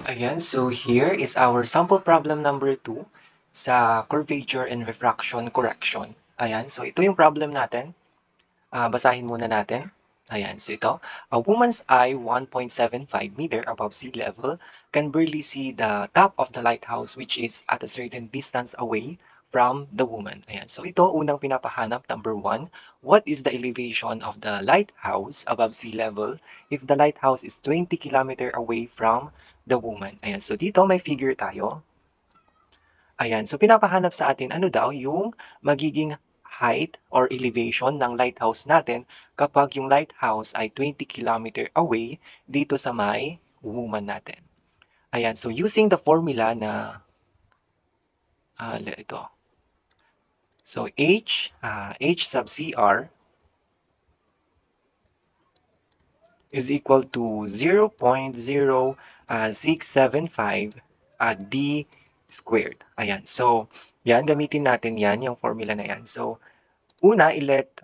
Ayan, so here is our sample problem number 2 sa curvature and refraction correction. Ayan, so ito yung problem natin. Basahin muna natin. Ayan, so ito. A woman's eye 1.75 meter above sea level can barely see the top of the lighthouse which is at a certain distance away from the woman. Ayan, so ito unang pinapahanap, number 1. What is the elevation of the lighthouse above sea level if the lighthouse is 20 kilometer away from the woman? Ayan, so dito may figure tayo. Ayan, so pinapahanap sa atin ano daw yung magiging height or elevation ng lighthouse natin kapag yung lighthouse ay 20 kilometer away dito sa may woman natin. Ayan, so using the formula na ito. So H sub CR is equal to 0.0675 D squared. Ayan, so yan, gamitin natin yan, yung formula na yan. So una, let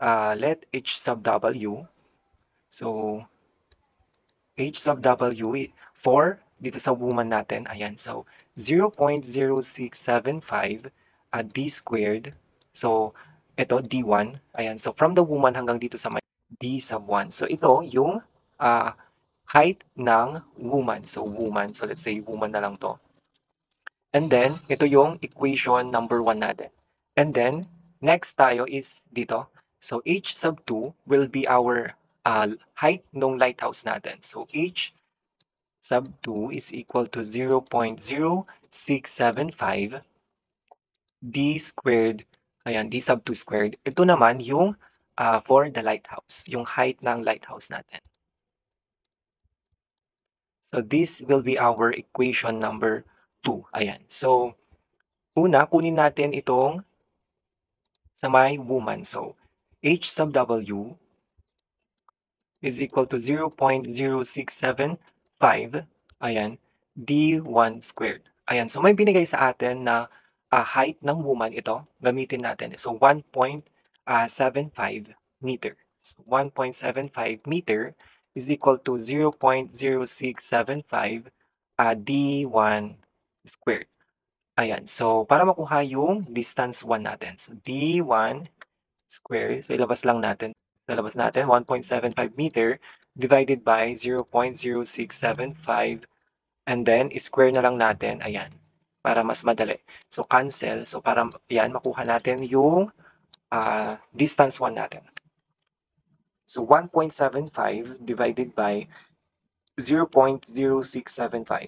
H sub W. So, H sub W for dito sa woman natin. Ayan. So, 0.0675 D squared. So, ito, D1. Ayan. So, from the woman hanggang dito sa may D sub 1. So, ito yung height ng woman. So, woman. So, let's say woman na lang to. And then, ito yung equation number 1 natin. And then, next tayo is dito. So, H sub 2 will be our height ng lighthouse natin. So, H sub 2 is equal to 0.0675 D squared. Ayan, D sub 2 squared. Ito naman yung for the lighthouse, yung height ng lighthouse natin. So, this will be our equation number 2. Ayan. So, una, kunin natin itong sa may woman. So, H sub W is equal to 0.0675, ayan, D1 squared. Ayan, so may binigay sa atin na height ng woman ito, gamitin natin. So, 1.75 meter. So, 1.75 meter is equal to 0.0675 D1 squared. Ayan, so para makuha yung distance 1 natin. So, D1 square, so ilabas lang natin. Lalabas natin 1.75 meter divided by 0.0675 and then square na lang natin, ayan, para mas madali. So cancel, so para yan makuha natin yung distance 1 natin. So 1.75 divided by 0.0675.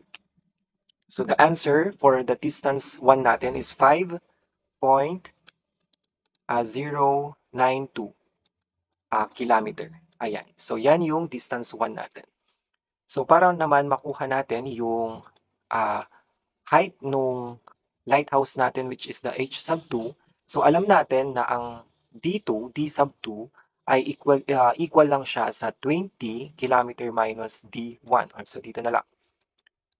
So the answer for the distance 1 natin is 5.092 kilometer. Ayan. So, yan yung distance 1 natin. So, para naman makuha natin yung height nung lighthouse natin, which is the H sub 2. So, alam natin na ang D2, D sub 2, ay equal lang siya sa 20 kilometer minus D1. So, dito na lang.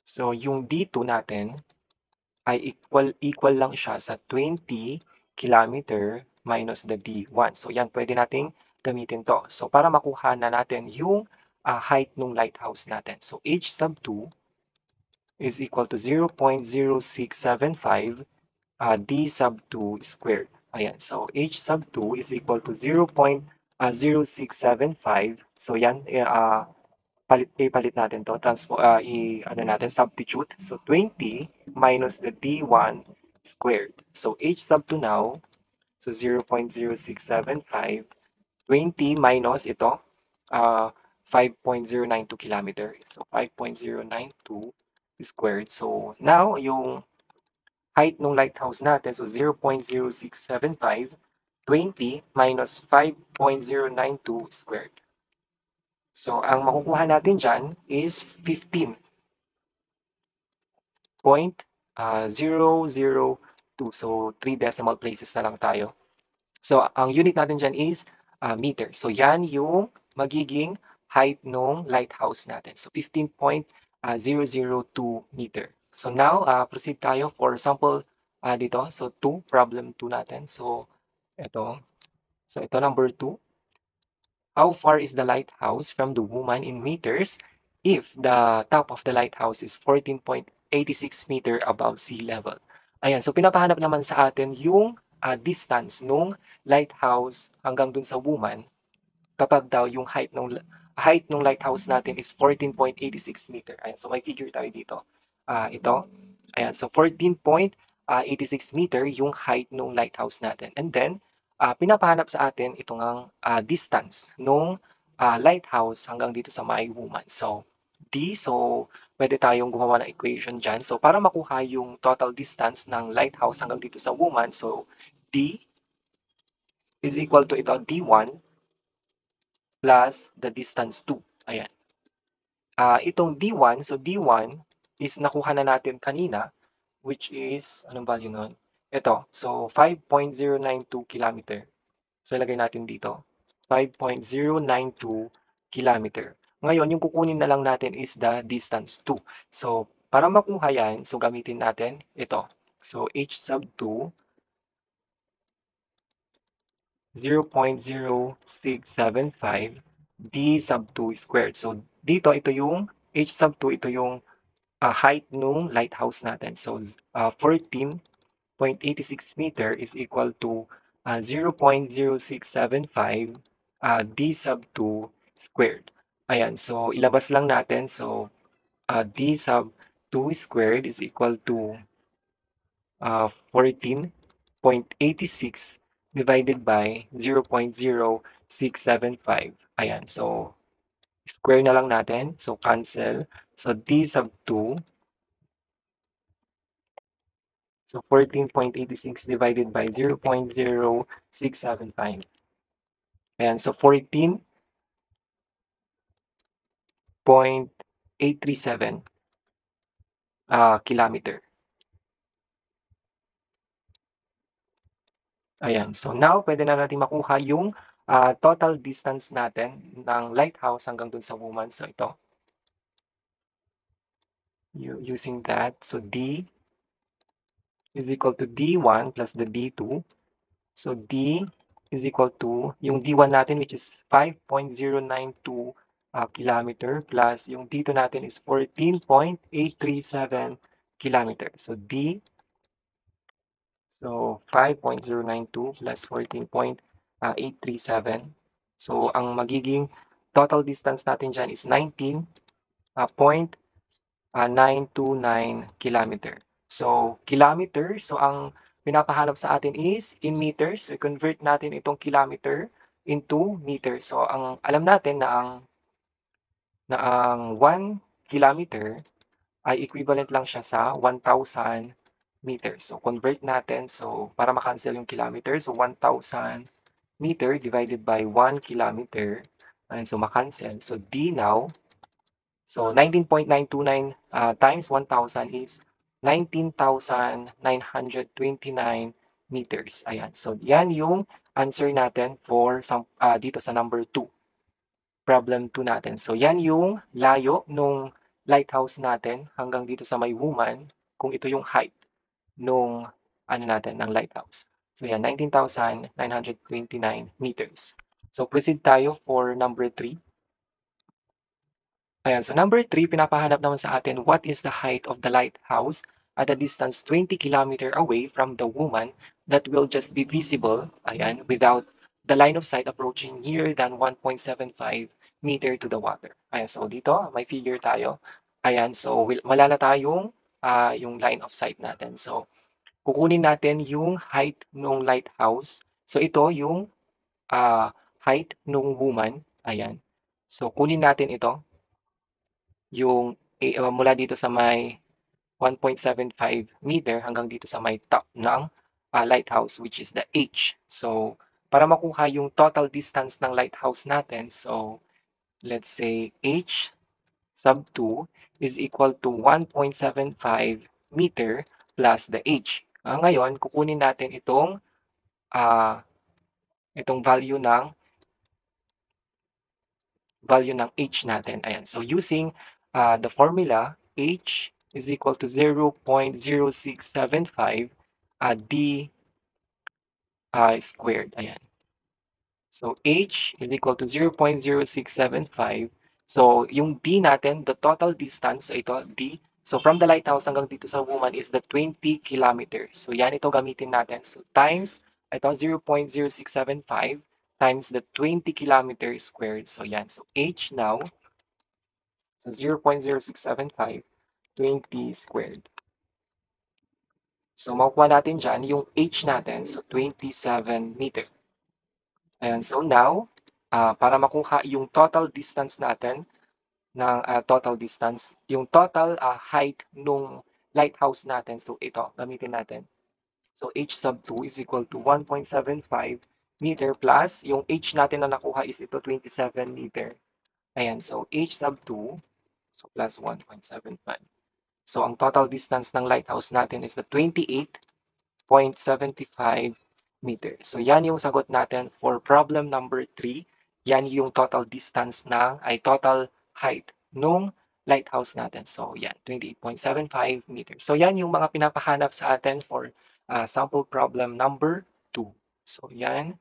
So, yung D2 natin ay equal lang siya sa 20 kilometer minus the D1. So, yan, pwede nating gamitin to. So, para makuha na natin yung height ng lighthouse natin. So, H sub 2 is equal to 0.0675 D sub 2 squared. Ayan. So, H sub 2 is equal to 0.0675. So, yan, ipalit natin to. Ano natin, substitute. So, 20 minus the D1 squared. So, H sub 2 now, so 0.0675, 20 minus ito, 5.092 kilometer. So, 5.092 squared. So, now, yung height ng lighthouse natin, so 0.0675, 20 minus 5.092 squared. So, ang makukuha natin dyan is 15.002. So, 3 decimal places na lang tayo. So, ang unit natin dyan is meter. So, yan yung magiging height ng lighthouse natin. So, 15.002 meter. So, now, proceed tayo for sample dito. So, problem 2 natin. So, ito. So, ito number 2. How far is the lighthouse from the woman in meters if the top of the lighthouse is 14.86 meter above sea level. Ayan, so pinapahanap naman sa atin yung distance nung lighthouse hanggang dun sa woman kapag daw yung height ng lighthouse natin is 14.86 meter. Ayan, so may figure tayo dito. Ito. Ayan, so 14.86 meter yung height ng lighthouse natin. And then, pinapahanap sa atin itong distance nung lighthouse hanggang dito sa may woman. So, so pwede tayong gumawa ng equation dyan. So, para makuha yung total distance ng lighthouse hanggang dito sa woman, so D is equal to ito, D1 plus the distance 2. Ayan. Itong D1, so D1 is nakuha na natin kanina, which is, anong value nun? Ito, so 5.092 kilometer. So ilagay natin dito, 5.092 kilometer. Ngayon, yung kukunin na lang natin is the distance 2. So para makuha yan, so gamitin natin ito. So h sub 2, 0.0675 d sub 2 squared. So dito, ito yung h sub 2, ito yung height nung lighthouse natin. So 14.86 meter is equal to 0.0675 d sub 2 squared. Ayan, so ilabas lang natin. So d sub 2 squared is equal to 14.86 divided by 0.0675. Ayan, so square na lang natin. So cancel. So d sub 2, so 14.86 divided by 0.0675. Ayan, so 14.837 kilometer. Ayan, so now pwede na natin makuha yung total distance natin ng lighthouse hanggang dun sa woman. So ito, using that, so D is equal to D1 plus the D2. So D is equal to yung D1 natin, which is 5.092 kilometer, plus yung D2 natin is 14.837 kilometer. So D, so 5.092 plus 14.837. So ang magiging total distance natin dyan is 19.929 kilometer. So kilometer, so ang pinapahanap sa atin is in meters. So convert natin itong kilometer into meters. So ang alam natin na ang 1 kilometer ay equivalent lang siya sa 1,000 meters. So convert natin. So para ma-cancel yung kilometer, so 1,000 meter divided by 1 kilometer. And so ma-cancel. So D now, so 19.929 times 1,000 is 19,929 meters. Ayan. So yan yung answer natin for dito sa number 2. Problem 2 natin. So yan yung layo nung lighthouse natin hanggang dito sa may woman kung ito yung height nung natin ng lighthouse. So yan, 19,929 meters. So proceed tayo for number 3. Ayan, so number 3, pinapahanap naman sa atin what is the height of the lighthouse at a distance 20 kilometer away from the woman that will just be visible, ayan, without the line of sight approaching nearer than 1.75 meter to the water. Ayan, so dito, may figure tayo. Ayan, so wala na tayong yung line of sight natin. So, kukunin natin yung height ng lighthouse. So, ito yung height ng woman. Ayan. So, kunin natin ito yung mula dito sa may 1.75 meter hanggang dito sa may top ng lighthouse, which is the H. So, para makuha yung total distance ng lighthouse natin, so let's say H sub 2 is equal to 1.75 meter plus the H. Ngayon, kukunin natin itong value ng H natin. Ayan. So using the formula, H is equal to 0.0675 D squared. Ayan. So H is equal to 0.0675. So, yung D natin, the total distance, ito, D. So, from the lighthouse hanggang dito sa woman is the 20 kilometers. So, yan ito gamitin natin. So, times, ito, 0.0675 times the 20 kilometers squared. So, yan. So, H now, so 0.0675, 20 squared. So, makukuha natin dyan yung H natin. So, 27 meter. Ayan. So, now, para makuha yung total distance natin, ng total distance, yung total height nung lighthouse natin. So ito, gamitin natin. So h sub 2 is equal to 1.75 meter plus yung h natin na nakuha is ito 27 meter. Ayan, so h sub 2, so plus 1.75. So ang total distance ng lighthouse natin is the 28.75 meters. So yan yung sagot natin for problem number 3. Yan yung total distance total height nung lighthouse natin. So yan, 28.75 meters. So yan yung mga pinapahanap sa atin for sample problem number 2. So yan.